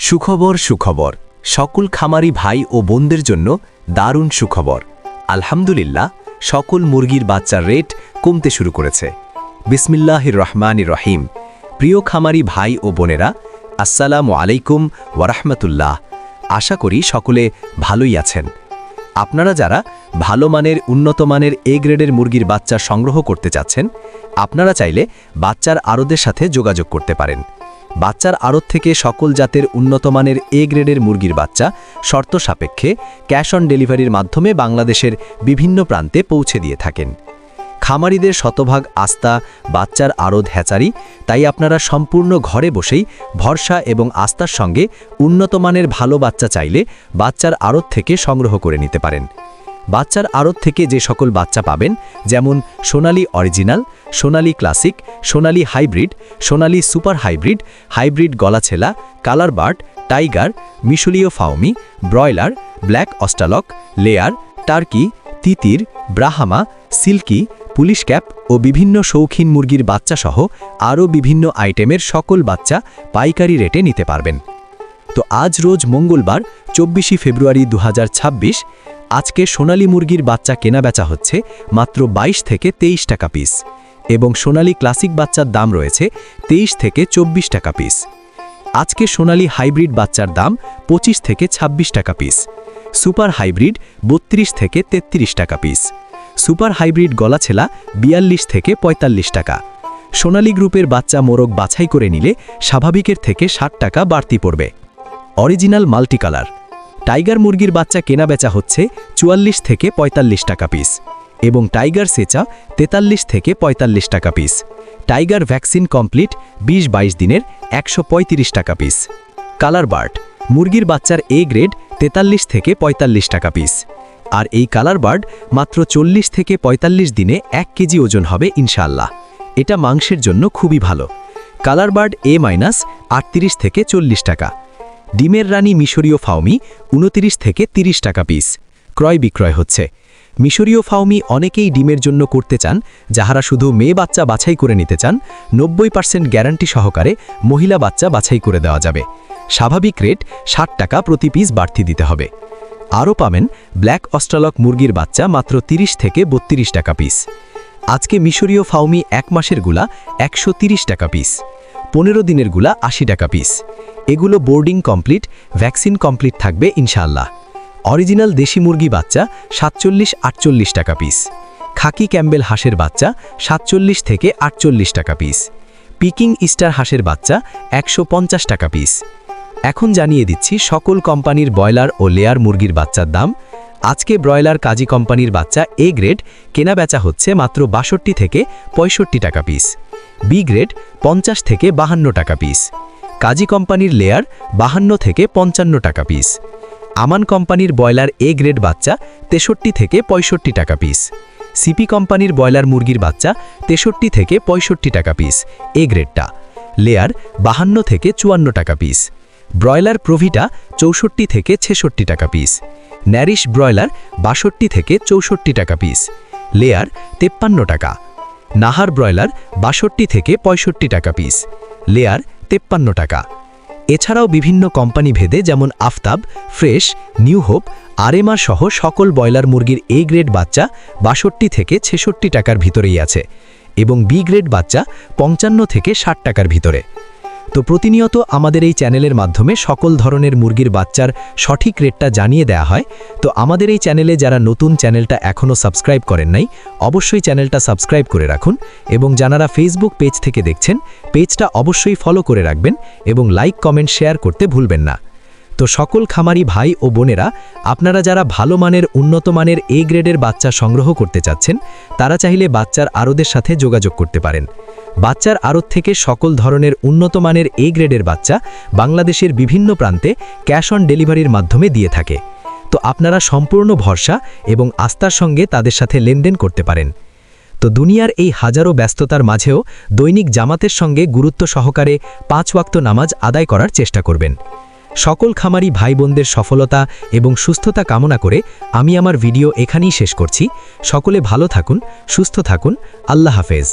সুখবর সুখবর সকল খামারি ভাই ও বোনদের জন্য দারুণ সুখবর। আলহামদুলিল্লাহ, সকল মুরগির বাচ্চার রেট কমতে শুরু করেছে। বিসমিল্লাহির রহমানির রহিম। প্রিয় খামারি ভাই ও বোনেরা, আসসালামু আলাইকুম ওয়ারাহমাতুল্লাহ। আশা করি সকলে ভালোই আছেন। আপনারা যারা ভালো মানের উন্নত মানের এ গ্রেডের মুরগির বাচ্চা সংগ্রহ করতে চাচ্ছেন, আপনারা চাইলে বাচ্চার আড়তের সাথে যোগাযোগ করতে পারেন। বাচ্চার আড়ত থেকে সকল জাতের উন্নত মানের এ গ্রেডের মুরগির বাচ্চা শর্ত সাপেক্ষে ক্যাশ অন ডেলিভারির মাধ্যমে বাংলাদেশের বিভিন্ন প্রান্তে পৌঁছে দিয়ে থাকেন। খামারিদের শতভাগ আস্থা বাচ্চার আড়ত হ্যাচারি, তাই আপনারা সম্পূর্ণ ঘরে বসেই ভরসা এবং আস্থার সঙ্গে উন্নত মানের ভালো বাচ্চা চাইলে বাচ্চার আড়ত থেকে সংগ্রহ করে নিতে পারেন। বাচ্চার আড়ত থেকে যে সকল বাচ্চা পাবেন, যেমন Sonali original, Sonali classic, Sonali hybrid, Sonali super hybrid, hybrid গলাছেলা, কালার বার্ড, টাইগার, মিশরীয় Fayoumi, broiler, black Australorp, layer, turkey, তিতির, ব্রাহামা, সিল্কি, পুলিশ ক্যাপ ও বিভিন্ন শৌখিন মুরগির বাচ্চা সহ আরও বিভিন্ন আইটেমের সকল বাচ্চা পাইকারি রেটে নিতে পারবেন। তো আজ রোজ মঙ্গলবার 24 ফেব্রুয়ারি 2026। আজকে সোনালী মুরগির বাচ্চা কেনা বেচা হচ্ছে মাত্র 22 থেকে 23 টাকা পিস, এবং সোনালী ক্লাসিক বাচ্চার দাম রয়েছে 23 থেকে 24 টাকা পিস। আজকে সোনালী হাইব্রিড বাচ্চার দাম 25 থেকে 26 টাকা পিস, সুপার হাইব্রিড 32 থেকে 33 টাকা পিস, সুপার হাইব্রিড গলাছেলা 42 থেকে 45 টাকা। সোনালী গ্রুপের বাচ্চা মোরগ বাছাই করে নিলে স্বাভাবিকের থেকে 60 টাকা বাড়তি পড়বে। অরিজিনাল মাল্টিকালার টাইগার মুরগির বাচ্চা কেনা বেচা হচ্ছে 44 থেকে 45 টাকা পিস, এবং টাইগার সেচা 43 থেকে 45 টাকা পিস। টাইগার ভ্যাকসিন কমপ্লিট 20-22 দিনের 135 টাকা পিস। কালার বার্ড মুরগির বাচ্চার এ গ্রেড 43 থেকে 45 টাকা পিস, আর এই কালার বার্ড মাত্র 40 থেকে 45 দিনে 1 কেজি ওজন হবে ইনশাআল্লাহ। এটা মাংসের জন্য খুবই ভালো। কালার বার্ড A-38 থেকে 40 টাকা। ডিমের রানী মিশরীয় ফাউমি 29 থেকে 30 টাকা পিস ক্রয় বিক্রয় হচ্ছে। মিশরীয় ফাউমি অনেকেই ডিমের জন্য করতে চান, যাহারা শুধু মেয়ে বাচ্চা বাছাই করে নিতে চান। 90% গ্যারান্টি সহকারে মহিলা বাচ্চা বাছাই করে দেওয়া যাবে। স্বাভাবিক রেট 60 টাকা প্রতি পিস বাড়তি দিতে হবে। আরও পাবেন ব্ল্যাক অস্ট্রালক মুরগির বাচ্চা মাত্র 30 থেকে 32 টাকা পিস। আজকে মিশরীয় ফাউমি 1 মাসের গুলা 130 টাকা পিস, 15 দিনের গুলা 80 টাকা পিস। এগুলো বোর্ডিং কমপ্লিট, ভ্যাকসিন কমপ্লিট থাকবে ইনশাআল্লাহ। অরিজিনাল দেশি মুরগি বাচ্চা 47-48 টাকা পিস। খাকি ক্যাম্বেল হাঁসের বাচ্চা 47 থেকে 48 টাকা পিস। পিকিং ইস্টার হাঁসের বাচ্চা 150 টাকা পিস। এখন জানিয়ে দিচ্ছি সকল কোম্পানির ব্রয়লার ও লেয়ার মুরগির বাচ্চার দাম। আজকে ব্রয়লার কাজী কোম্পানির বাচ্চা এ গ্রেড কেনা বেচা হচ্ছে মাত্র 62 থেকে 65 টাকা পিস, বি গ্রেড 50 থেকে 52 টাকা পিস। কাজী কোম্পানির লেয়ার 52 থেকে 55 টাকা পিস। আমান কোম্পানির ব্রয়লার এ গ্রেড বাচ্চা 63 থেকে 65 টাকা পিস। সিপি কোম্পানির ব্রয়লার মুরগির বাচ্চা 63 থেকে 65 টাকা পিস এ গ্রেডটা। লেয়ার 52 থেকে 54 টাকা পিস। ব্রয়লার প্রভিটা 64 থেকে 66 টাকা পিস। ন্যারিশ ব্রয়লার 62 থেকে 64 টাকা পিস। লেয়ার 53 টাকা। নাহার ব্রয়লার 62 থেকে 65 টাকা পিস। লেয়ার 53 টাকা। এছাড়াও বিভিন্ন কোম্পানি ভেদে যেমন আফতাব, ফ্রেশ, নিউ হোপ, আরএমআর সহ সকল ব্রয়লার মুরগির এ গ্রেড বাচ্চা 62 থেকে 66 টাকার ভিতরেই আছে, এবং বি গ্রেড বাচ্চা 55 থেকে 60 টাকার ভিতরে। তো প্রতিনিয়ত আমাদের এই চ্যানেলের মাধ্যমে সকল ধরনের মুরগির বাচ্চার সঠিক রেটটা জানিয়ে দেয়া হয়। তো আমাদের এই চ্যানেলে যারা নতুন, চ্যানেলটা এখনও সাবস্ক্রাইব করেন নাই, অবশ্যই চ্যানেলটা সাবস্ক্রাইব করে রাখুন, এবং যারা ফেসবুক পেজ থেকে দেখছেন, পেজটা অবশ্যই ফলো করে রাখবেন, এবং লাইক, কমেন্ট, শেয়ার করতে ভুলবেন না। তো সকল খামারি ভাই ও বোনেরা, আপনারা যারা ভালো মানের উন্নত মানের এ গ্রেডের বাচ্চা সংগ্রহ করতে চাচ্ছেন, তারা চাইলে বাচ্চার আড়তের সাথে যোগাযোগ করতে পারেন। বাচ্চার আড়ত থেকে সকল ধরনের উন্নত মানের এ গ্রেডের বাচ্চা বাংলাদেশের বিভিন্ন প্রান্তে ক্যাশ অন ডেলিভারির মাধ্যমে দিয়ে থাকে। তো আপনারা সম্পূর্ণ ভরসা এবং আস্থার সঙ্গে তাদের সাথে লেনদেন করতে পারেন। তো দুনিয়ার এই হাজারো ব্যস্ততার মাঝেও দৈনিক জামাতের সঙ্গে গুরুত্ব সহকারে 5 ওয়াক্ত নামাজ আদায় করার চেষ্টা করবেন। সকল খামারি ভাই বোনদের সফলতা এবং সুস্থতা কামনা করে আমি আমার ভিডিও এখানেই শেষ করছি। সকলে ভালো থাকুন, সুস্থ থাকুন। আল্লাহ হাফেজ।